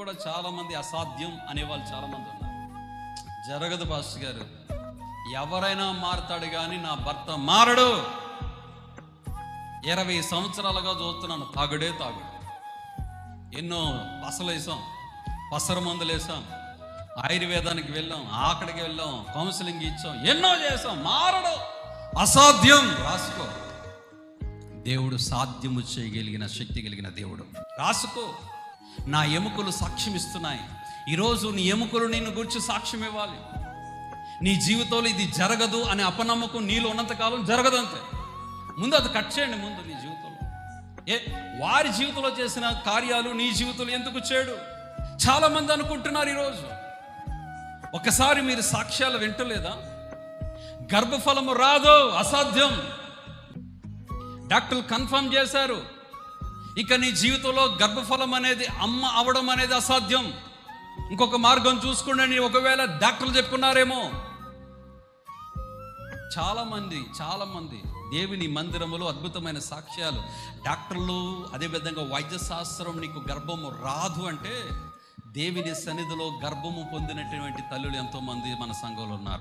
కూడా చాలామంది అసాధ్యం అనేవాళ్ళు చాలామంది ఉన్నారు. జరగదు పాస్టర్ గారు, ఎవరైనా మారతాడు కానీ నా భర్త మారడు. 20 సంవత్సరాలుగా చూస్తున్నాను, తాగుడే తాగుడు. ఎన్నో పసలేసాం, పసర మందులు వేసాం, ఆయుర్వేదానికి వెళ్ళాం, అక్కడికి వెళ్ళాం, కౌన్సిలింగ్ ఇచ్చాం, ఎన్నో చేసాం, మారడు. అసాధ్యం. రాసుకో, దేవుడు సాధ్యము చేయగలిగిన శక్తి కలిగిన దేవుడు. రాసుకో. నా ఎముకలు సాక్ష్యం ఇస్తున్నాయి. ఈరోజు నీ ఎముకలు నిన్ను గురించి సాక్ష్యం ఇవ్వాలి. నీ జీవితంలో ఇది జరగదు అనే అపనమ్మకం నీలో ఉన్నంతకాలం జరగదు. అంతే. ముందు అది కట్ చేయండి. ముందు నీ జీవితంలో వారి జీవితంలో చేసిన కార్యాలు నీ జీవితంలో ఎందుకు చేయడు? చాలా మంది అనుకుంటున్నారు ఈరోజు. ఒకసారి మీరు సాక్ష్యాలు వింటలేదా? గర్భఫలము రాదు, అసాధ్యం. డాక్టర్లు కన్ఫర్మ్ చేశారు, ఇక నీ జీవితంలో గర్భఫలం అనేది అమ్మ అవడం అనేది అసాధ్యం. ఇంకొక మార్గం చూసుకుని ఒకవేళ డాక్టర్లు చెప్పుకున్నారేమో. చాలా మంది దేవుని మందిరములో అద్భుతమైన సాక్ష్యాలు. డాక్టర్లు, అదేవిధంగా వైద్య శాస్త్రం నీకు గర్భము రాదు అంటే దేవుని సన్నిధిలో గర్భము పొందినటువంటి తల్లులు ఎంతోమంది మన సంఘంలో ఉన్నారు.